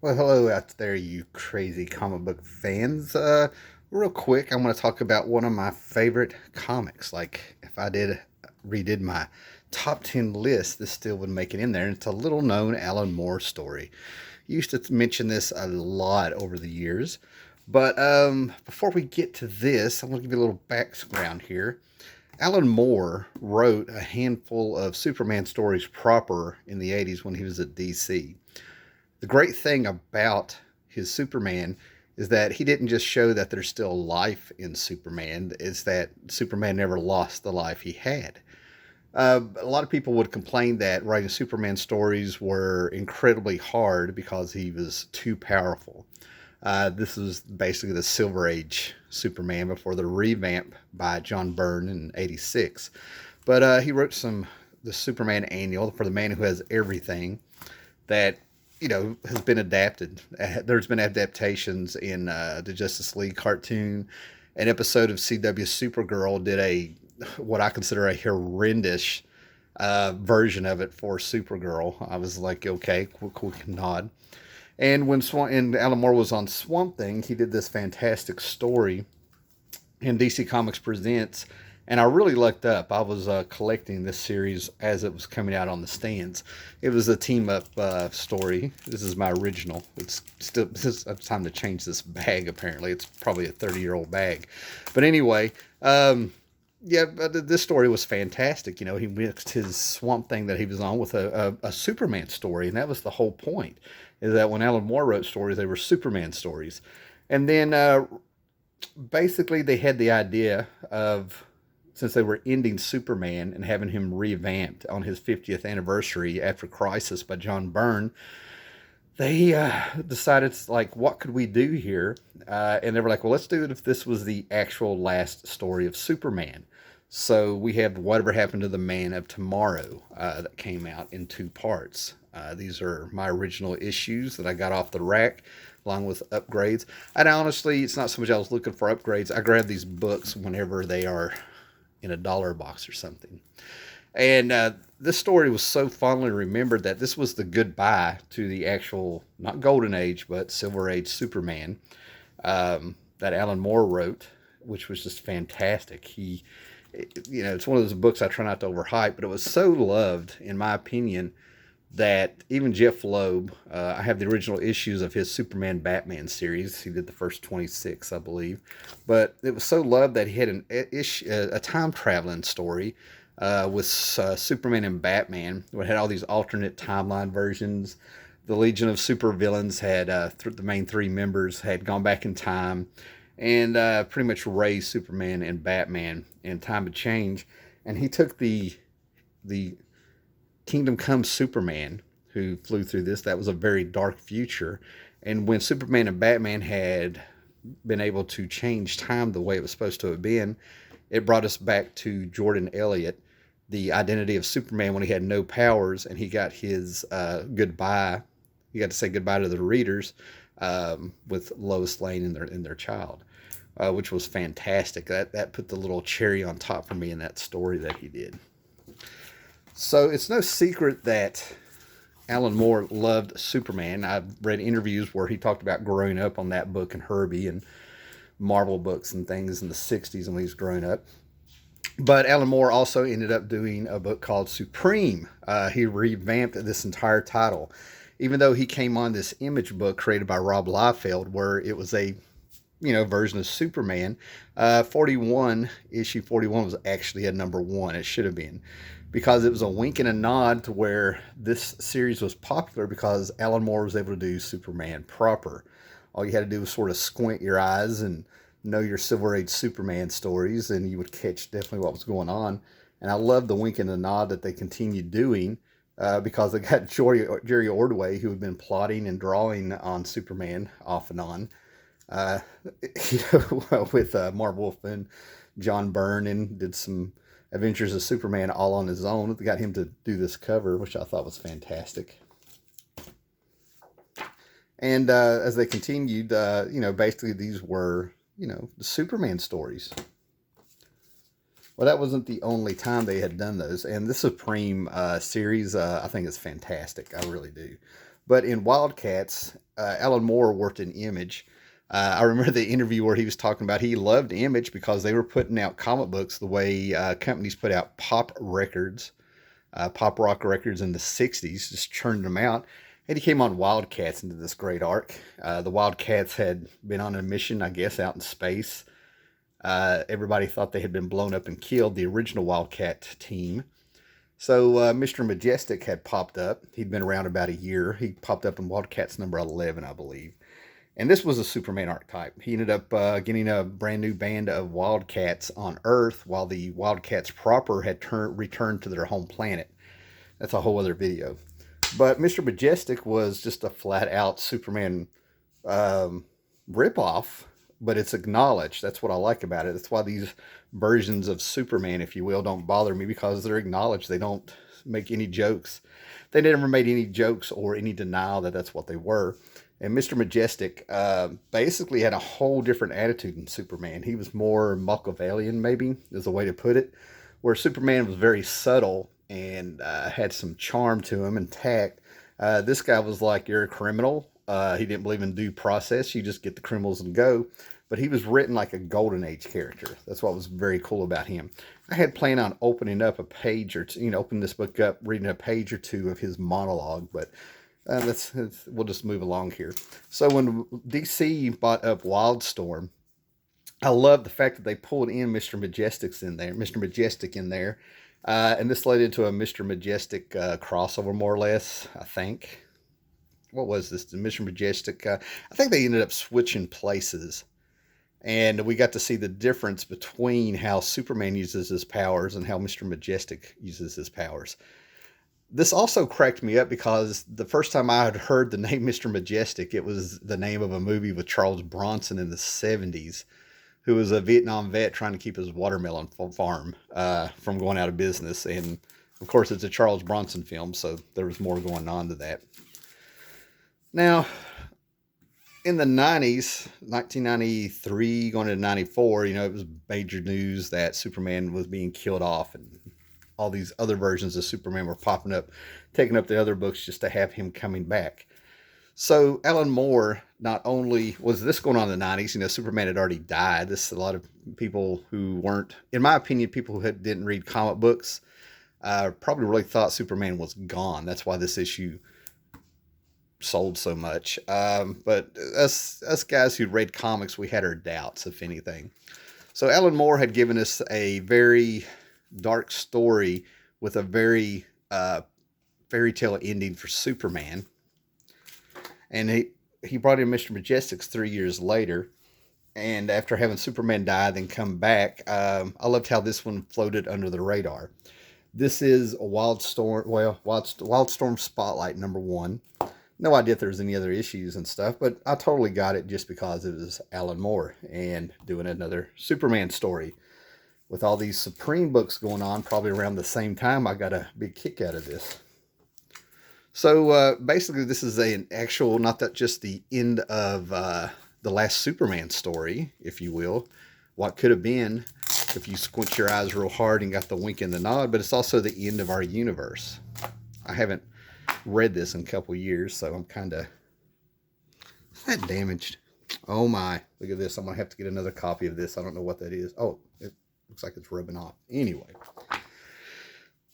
Well, hello out there, you crazy comic book fans. Real quick, I'm going to talk about one of my favorite comics. Like, if I redid my top 10 list, this still would make it in there. And it's a little known Alan Moore story. Used to mention this a lot over the years. But before we get to this, I'm going to give you a little background here. Alan Moore wrote a handful of Superman stories proper in the 80s when he was at DC. The great thing about his Superman is that he didn't just show that there's still life in Superman, is that Superman never lost the life he had. A lot of people would complain that writing Superman stories were incredibly hard because he was too powerful. This is basically the Silver Age Superman before the revamp by John Byrne in '86. But he wrote the Superman annual for the man who has everything that has been adapted. There's been adaptations in the Justice League cartoon. An episode of CW Supergirl did what I consider a horrendous version of it for Supergirl. I was like, okay, quick nod. And when Alan Moore was on Swamp Thing, he did this fantastic story in DC Comics Presents, and I really lucked up. I was collecting this series as it was coming out on the stands. It was a team up story. This is my original. It's time to change this bag. Apparently, it's probably a 30-year-old bag. But anyway, yeah, but this story was fantastic. He mixed his Swamp Thing that he was on with a Superman story, and that was the whole point. Is that when Alan Moore wrote stories, they were Superman stories, and then basically they had the idea of, since they were ending Superman and having him revamped on his 50th anniversary after Crisis by John Byrne, they decided, like, what could we do here? And they were like, well, let's do it if this was the actual last story of Superman. So we have Whatever Happened to the Man of Tomorrow that came out in two parts. These are my original issues that I got off the rack along with upgrades. And honestly, it's not so much I was looking for upgrades. I grab these books whenever they are in a dollar box or something. And this story was so fondly remembered that this was the goodbye to the actual, not Golden Age, but Silver Age Superman that Alan Moore wrote, which was just fantastic. It's one of those books I try not to overhype, but it was so loved, in my opinion, that even Jeff Loeb, I have the original issues of his Superman Batman series. He did the first 26, I believe. But it was so loved that he had a time traveling story with Superman and Batman. It had all these alternate timeline versions. The Legion of Supervillains had, the main three members had gone back in time and pretty much raised Superman and Batman in time of change. And he took the Kingdom Come Superman, who flew through this. That was a very dark future. And when Superman and Batman had been able to change time the way it was supposed to have been, it brought us back to Jordan Elliott, the identity of Superman when he had no powers, and he got his goodbye. He got to say goodbye to the readers with Lois Lane and their child, which was fantastic. That put the little cherry on top for me in that story that he did. So it's no secret that Alan Moore loved Superman. I've read interviews where he talked about growing up on that book and Herbie and Marvel books and things in the 60s when he was growing up. But Alan Moore also ended up doing a book called Supreme. He revamped this entire title, even though he came on this image book created by Rob Liefeld, where it was a version of Superman. Issue 41 was actually a number one. It should have been, because it was a wink and a nod to where this series was popular because Alan Moore was able to do Superman proper. All you had to do was sort of squint your eyes and know your Silver Age Superman stories, and you would catch definitely what was going on. And I love the wink and the nod that they continued doing because they got Jerry Ordway, who had been plotting and drawing on Superman off and on, with Marv Wolfman, John Byrne, and did some Adventures of Superman all on his own. They got him to do this cover, which I thought was fantastic. And as they continued, basically these were, the Superman stories. Well, that wasn't the only time they had done those. And this Supreme series, I think is fantastic. I really do. But in Wildcats, Alan Moore worked in Image. I remember the interview where he was talking about he loved Image because they were putting out comic books the way companies put out pop rock records in the 60s, just churning them out. And he came on Wildcats into this great arc. The Wildcats had been on a mission, I guess, out in space. Everybody thought they had been blown up and killed, the original Wildcat team. So Mr. Majestic had popped up. He'd been around about a year. He popped up in Wildcats number 11, I believe. And this was a Superman archetype. He ended up getting a brand new band of Wildcats on Earth while the Wildcats proper had returned to their home planet. That's a whole other video. But Mr. Majestic was just a flat out Superman ripoff, but it's acknowledged. That's what I like about it. That's why these versions of Superman, if you will, don't bother me, because they're acknowledged. They don't make any jokes. They never made any jokes or any denial that that's what they were. And Mr. Majestic basically had a whole different attitude than Superman. He was more Machiavellian, maybe, is a way to put it, where Superman was very subtle and had some charm to him and tact. This guy was like, you're a criminal. He didn't believe in due process. You just get the criminals and go. But he was written like a Golden Age character. That's what was very cool about him. I had planned on opening up a page or two, opening this book up, reading a page or two of his monologue, but we'll just move along here. So when DC bought up Wildstorm, I love the fact that they pulled in Mr. Majestic in there. And this led into a Mr. Majestic crossover, more or less, I think. What was this? The Mr. Majestic? I think they ended up switching places. And we got to see the difference between how Superman uses his powers and how Mr. Majestic uses his powers. This also cracked me up because the first time I had heard the name Mr. Majestic, it was the name of a movie with Charles Bronson in the 70s, who was a Vietnam vet trying to keep his watermelon farm from going out of business. And, of course, it's a Charles Bronson film, so there was more going on to that. Now, in the 90s, 1993 going into 94, it was major news that Superman was being killed off, and all these other versions of Superman were popping up, taking up the other books just to have him coming back. So Alan Moore, not only was this going on in the 90s, Superman had already died. This a lot of people who weren't, in my opinion, people who didn't read comic books probably really thought Superman was gone. That's why this issue sold so much. But us guys who read comics, we had our doubts, if anything. So Alan Moore had given us a very dark story with a very fairy tale ending for Superman. And he brought in Mr. Majestic's 3 years later. And after having Superman die, then come back, I loved how this one floated under the radar. This is a Wildstorm Spotlight number 1. No idea if there's any other issues and stuff, but I totally got it just because it was Alan Moore and doing another Superman story. With all these Supreme books going on, probably around the same time, I got a big kick out of this. So basically, this is an actual, not that just the end of the last Superman story, if you will, what could have been if you squint your eyes real hard and got the wink and the nod, but it's also the end of our universe. I haven't read this in a couple years, so I'm kind of that damaged. Oh my, look at this. I'm gonna have to get another copy of this. I don't know what that is. Oh, it looks like it's rubbing off. Anyway,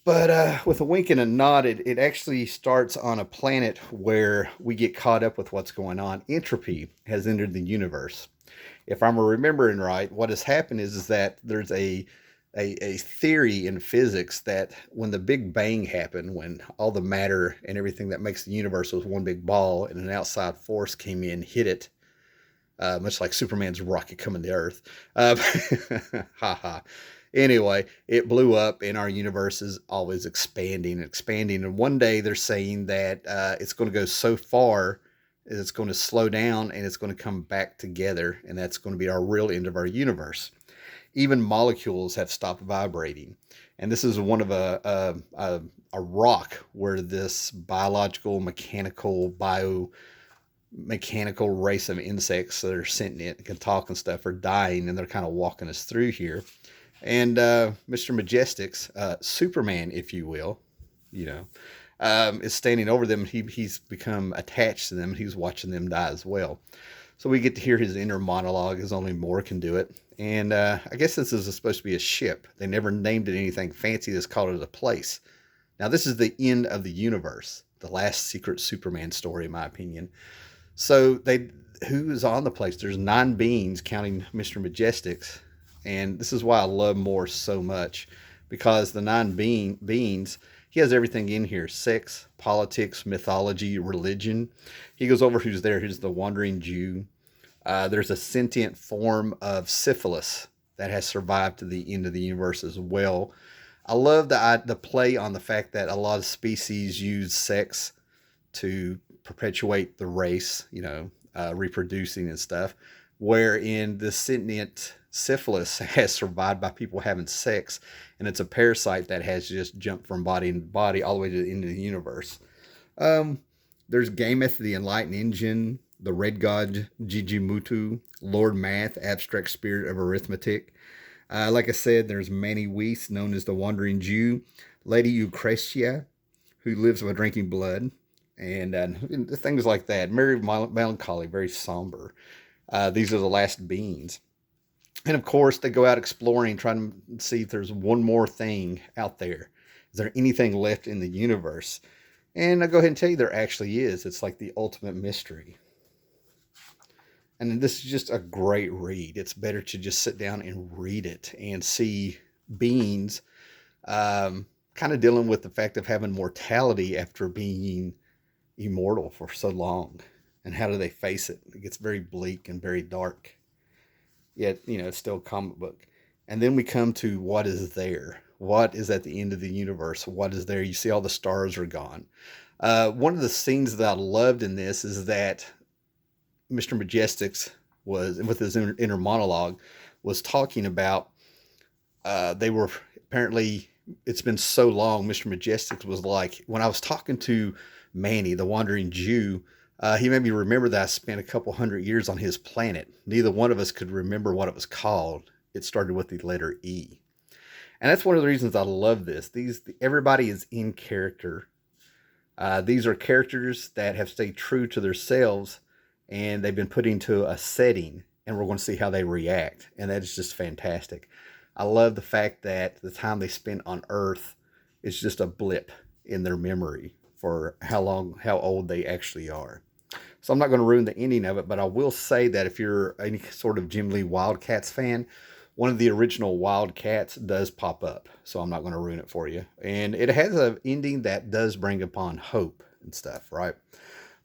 but with a wink and a nod, it actually starts on a planet where we get caught up with what's going on. Entropy has entered the universe. If I'm remembering right, what has happened is that there's a theory in physics that when the Big Bang happened, when all the matter and everything that makes the universe was one big ball, and an outside force came in, hit it, much like Superman's rocket coming to Earth. Anyway, it blew up, and our universe is always expanding and expanding. And one day they're saying that it's going to go so far, it's going to slow down, and it's going to come back together, and that's going to be our real end of our universe. Even molecules have stopped vibrating. And this is one of a rock where this biological, biomechanical race of insects that are sentient, can talk and stuff, are dying, and they're kind of walking us through here. And Mr. Majestic's Superman, if you will, is standing over them. He's become attached to them, and he's watching them die as well. So we get to hear his inner monologue, as only Moore can do it. And I guess this is supposed to be a ship. They never named it anything fancy. They just called it a place. Now, this is the end of the universe, the last secret Superman story, in my opinion. So who is on the place? There's 9 beings, counting Mr. Majestic's. And this is why I love Moore so much, because the 9 beings, he has everything in here: sex, politics, mythology, religion. He goes over who's there. Here's the Wandering Jew. There's a sentient form of syphilis that has survived to the end of the universe as well. I love the play on the fact that a lot of species use sex to perpetuate the race, reproducing and stuff, wherein the sentient syphilis has survived by people having sex, and it's a parasite that has just jumped from body to body all the way to the end of the universe. There's Gameth, the Enlightened Engine, the Red God Jijimutu, Lord Math, Abstract Spirit of Arithmetic. Like I said, there's Manny Weiss, known as the Wandering Jew, Lady Eucratia, who lives by drinking blood, and things like that. Very melancholy, very somber. These are the last beings. And of course, they go out exploring, trying to see if there's one more thing out there. Is there anything left in the universe? And I'll go ahead and tell you there actually is. It's like the ultimate mystery. And this is just a great read. It's better to just sit down and read it and see beings kind of dealing with the fact of having mortality after being immortal for so long. And how do they face it? It gets very bleak and very dark. Yet, it's still a comic book. And then we come to what is there. What is at the end of the universe? What is there? You see all the stars are gone. One of the scenes that I loved in this is that Mr. Majestic's was, with his inner monologue, was talking about they were apparently, it's been so long. Mr. Majestic was like, when I was talking to Manny, the Wandering Jew, he made me remember that I spent a couple hundred years on his planet. Neither one of us could remember what it was called. It started with the letter E. And that's one of the reasons I love this. Everybody is in character. These are characters that have stayed true to themselves, and they've been put into a setting, and we're going to see how they react. And that is just fantastic. I love the fact that the time they spent on Earth is just a blip in their memory for how old they actually are. So I'm not going to ruin the ending of it, but I will say that if you're any sort of Jim Lee Wildcats fan, one of the original Wildcats does pop up. So I'm not going to ruin it for you. And it has an ending that does bring upon hope and stuff, right?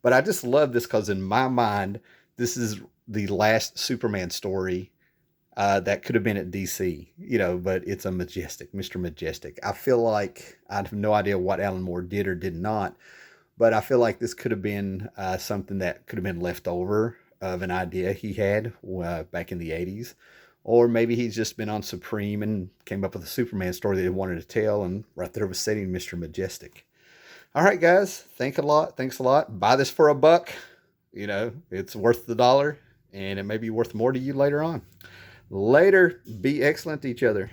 But I just love this because in my mind, this is the last Superman story that could have been at DC, but it's a Majestic, Mr. Majestic. I feel like I have no idea what Alan Moore did or did not, but I feel like this could have been something that could have been left over of an idea he had back in the 80s. Or maybe he's just been on Supreme and came up with a Superman story that he wanted to tell, and right there was setting Mr. Majestic. All right, guys, thanks a lot. Buy this for $1. It's worth the $1, and it may be worth more to you later on. Later. Be excellent to each other.